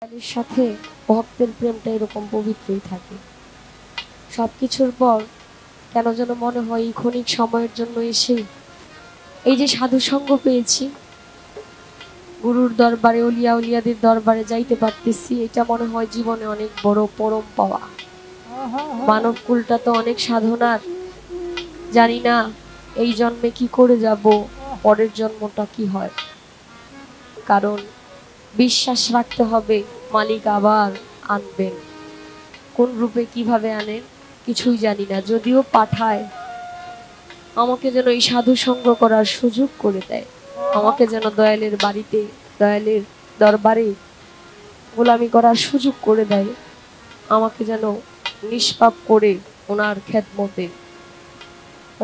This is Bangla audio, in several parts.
দয়ালের সাথে ভক্তের প্রেমটা এরকম পবিত্রই থাকে। সবকিছুর পর কেন যেন মনে হয় এই ক্ষণিক সময়ের জন্য এসে এই যে সাধু সঙ্গ পেয়েছি, গুরুর দরবারে, অলিয়া উলিয়াদের দরবারে যাইতে পারতেছি, এটা মনে হয় জীবনে অনেক বড় পরম পাওয়া। মানব কুলটা তো অনেক সাধনার, জানি না এই জন্মে কি করে যাব, পরের জন্মটা কি হয়। কারণ বিশ্বাস রাখতে হবে মালিক আবার আনবেন। কোন রূপে কিভাবে আনেন কিছুই জানি না, যদিও পাঠায় আমাকে যেন এই সাধু সঙ্গ করার সুযোগ করে দেয়, আমাকে যেন দয়ালের বাড়িতে, দয়ালের দরবারে গোলামি করার সুযোগ করে দেয়, আমাকে যেন নিষ্পাপ করে ওনার খেদমতে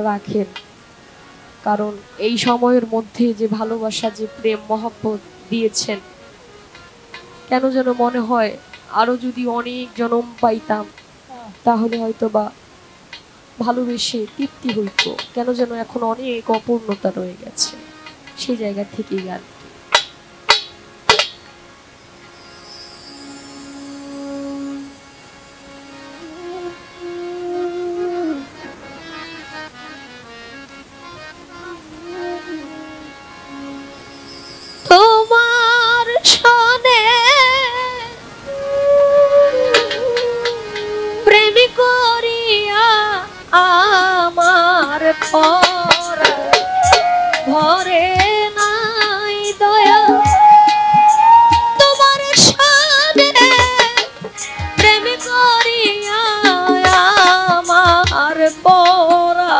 রাখেন। কারণ এই সময়ের মধ্যে যে ভালোবাসা, যে প্রেম মহব্বত দিয়েছেন, কেন যেন মনে হয় আরো যদি অনেক জনম পাইতাম তাহলে হয়তো বা ভালোবেসে তৃপ্তি হইতো। কেন যেন এখন অনেক অপূর্ণতা রয়ে গেছে, সেই জায়গা থেকেই গান। তোমার সনে প্রেম করিয়া আমার পরা ভরে নাই দয়া, তোমার সনে প্রেম করিয়া আমার পরা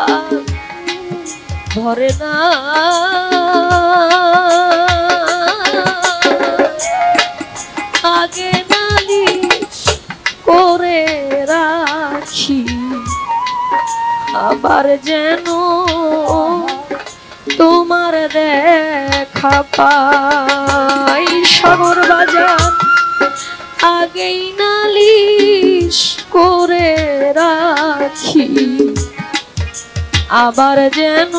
ভরে না। আগে নালিশ করে রাখি, আবার যেন তোমার দেখা পাই। সাগর বাজার আগেই নালিশ করে রাখি, আবার যেন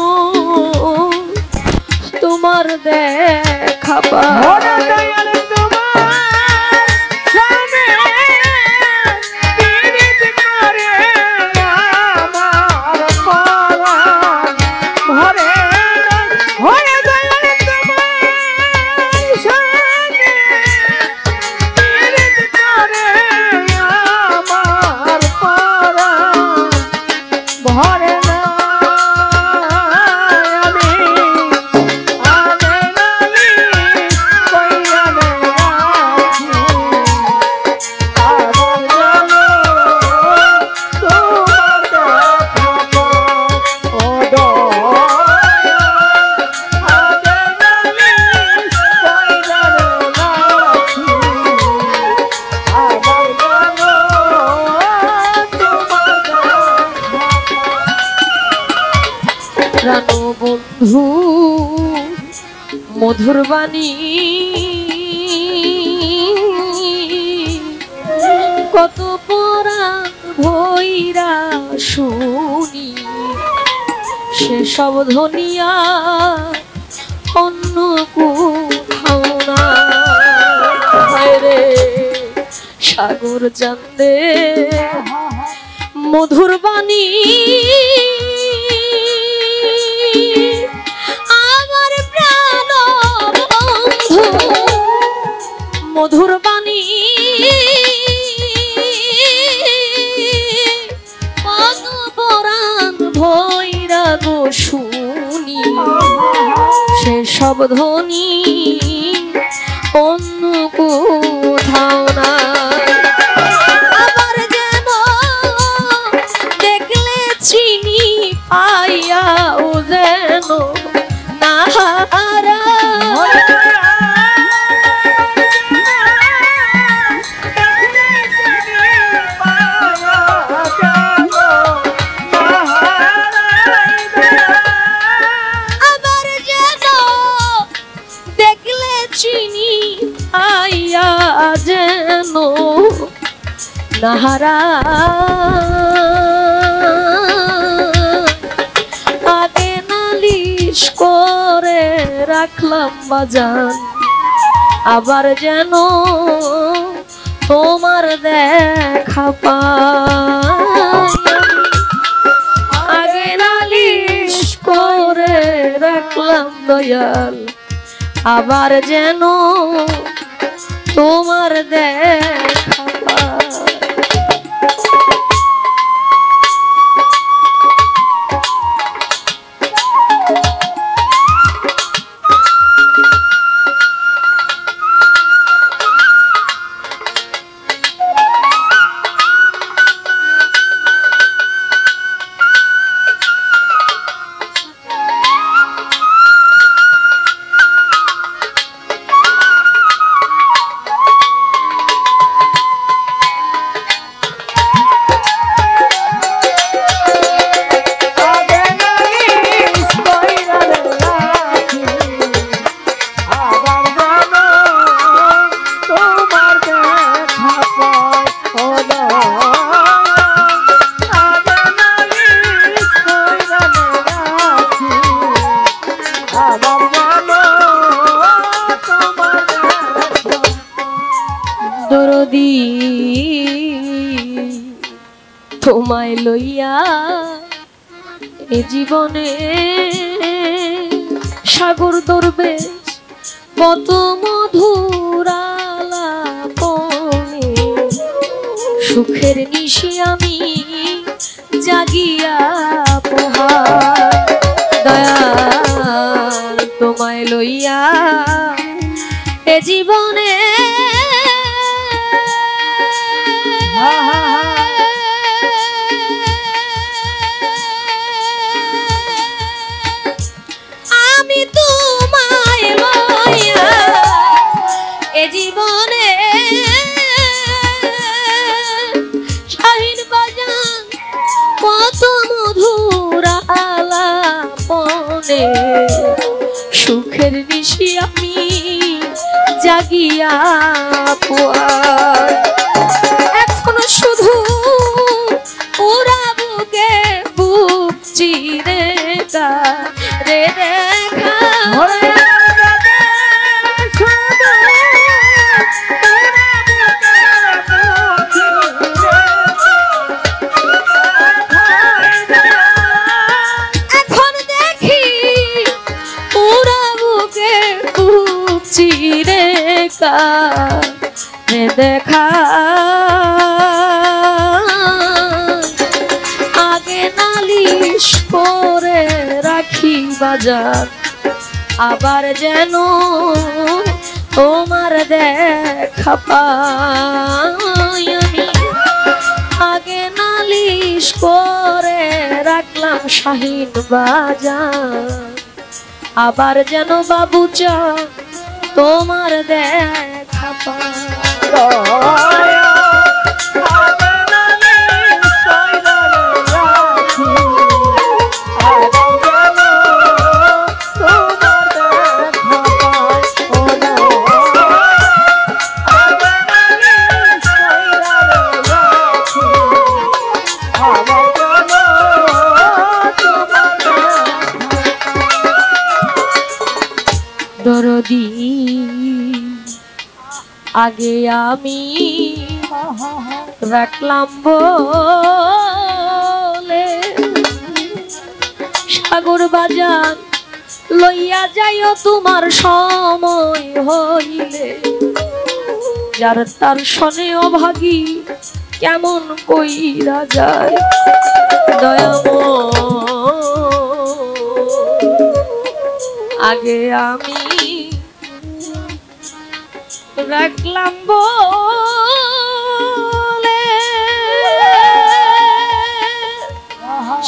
তোমার দেখা পাই। বন্ধু মধুর বাণী কত পরাণ ভৈরা শুনি, সেসব ধনিয়া অন্য কোথাও না। রে সাগর জানতে মধুর বাণী আমার প্রাণ বন্ধু, মধুর বাণী কত পরাণ ভৈরা গো শুনি, সেসব ধ্বনি অন্য কোথাও না। আবার যেন দেখলে চিনি পাইয়াও যেন নাহারা, আবার যেন দেখলে চিনি পাইয়া যেন নাহারা। আগে নালিশ করে রাখলাম বাজান, আবার যেন দেখা পাই আগে নালিশ করে রাখলাম দয়াল আবার যেন তোমার দেখা পাই। দরদি তোমায় লইয়া এ জীবনে সাগর দরবেশ কত মধুর আলাপনে সুখের নিশি আমি জাগিয়া পোহাই দয়াল তোমায় লইয়া এ জীবনে আমি তোমায় লইয়া এ জীবনে শাহিন বাজান কত মধুর আলাপনে সুখের নিশি আমি জাগিয়া পোয়াই এখনো শুধু ওরা বুকে বুক চিরে রে দেখা এখন দেখি ওরা বুকে বুক চিরে রে দেখা আগে নালিশ করে রাখি বাজার আবার যেন তোমার দেখা পাই আমি আগে নালিশ করে রাখলাম শাহিন বাজার আবার যেন বাবুচা তোমার দেখা পাই। দরদি আগে আমি রাখলাম বলে সাগর বাজার লইয়া যাইও তোমার সময় হইলে যার তার শনে অভাগী কেমন কইরা যায় দয়াময় আগে আমি রাখলাম বলে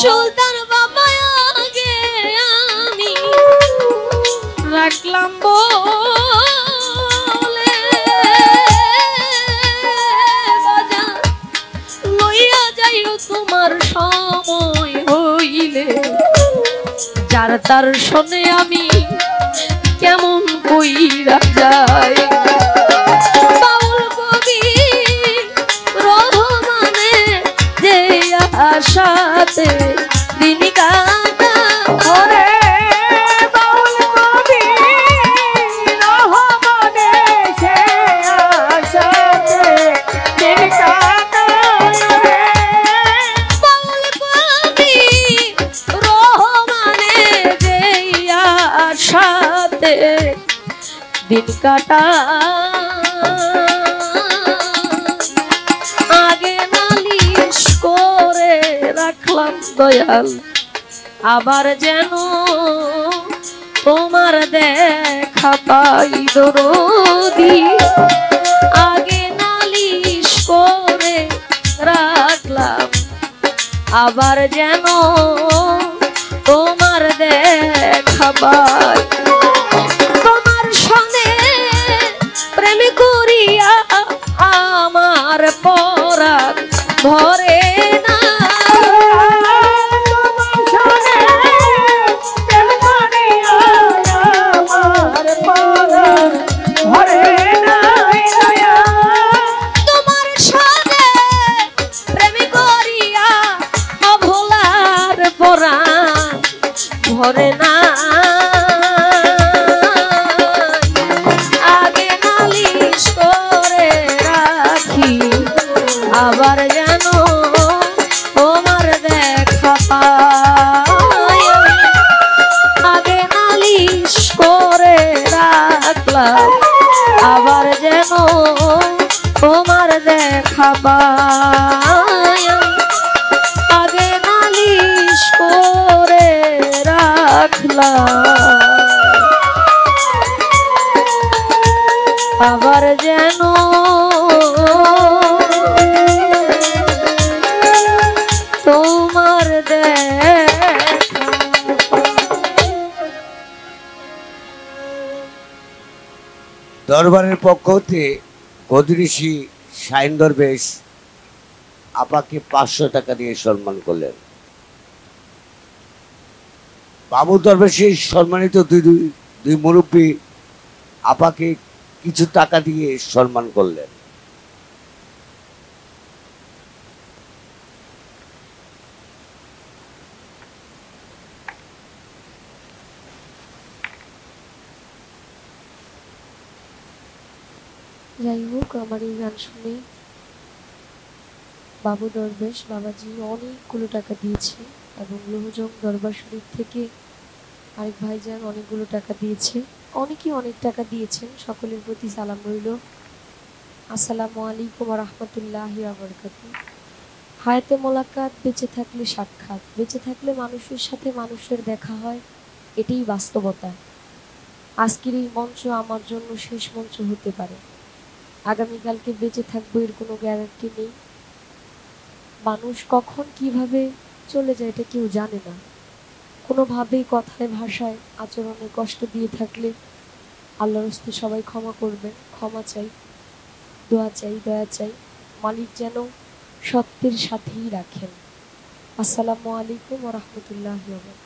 সুলতান বাবা আগে আমি রাখলাম বলে বাজার লইয়া যাইও তোমার সময় হইলে যার তার শোনে আমি কেমন কইরা যায় বাউল কবি রহমানে যে আশাতে দিন কাটা করে বাউল কবি রহমানে সে আশাতে দিন কাটা দিন কাটা আগে নালিশ করে রাখলাম দয়াল, আবার যেন তোমার দেখা পাই দরদি। আগে নালিশ করে রাখলাম, আবার যেন তোমার দেখা পাই। তোমার সঙ্গে প্রেম করিয়া আমার পরাণ ভরে না, ভরে না। আগে নালিশ করে রাখি, আবার যেন তোমার দেখা পাই। আগে নালিশ করে রাখলাম, আবার যেন তোমার দেখা পাই। আগে নালিশ করে আবার যেন তোমার দেখা। দরবারের পক্ষ হতে কদৃষি শাইন দরবেশ আপাকে 500 টাকা দিয়ে সম্মান করলেন। বাবু দরবেশের সম্মানিত দুই মুরব্বী আপাকে কিছু টাকা দিয়ে সম্মান করলেন। যাই হোক, আমার এই গান শুনে বাবু দরবেশ বাবাজি অনেকগুলো টাকা দিয়েছে, এবং লোহজং দরবার শরীফ থেকে আরেক ভাইজান অনেকগুলো টাকা দিয়েছে। অনেকেই অনেক টাকা দিয়েছেন। সকলের প্রতি সালাম রইল। আসসালামু আলাইকুম ওয়া রাহমাতুল্লাহি ওয়া বারাকাতুহু। হায়াতে মোলাকাত, বেঁচে থাকলে সাক্ষাৎ, বেঁচে থাকলে মানুষের সাথে মানুষের দেখা হয়, এটাই বাস্তবতা। আজকের এই মঞ্চ আমার জন্য শেষ মঞ্চ হতে পারে, আগামীকালকে বেঁচে থাকবো এর কোনো গ্যারান্টি নেই। মানুষ কখন কিভাবে চলে যায় এটা কেউ জানে না। কোনোভাবেই কথায় ভাষায় আচরণে কষ্ট দিয়ে থাকলে আল্লাহর হস্তে সবাই ক্ষমা করবেন। ক্ষমা চাই, দোয়া চাই, দয়া চাই। মালিক যেন সত্যের সাথেই রাখেন। আসসালামু আলাইকুম ওয়া রাহমাতুল্লাহি ওয়া বারাকাতুহু।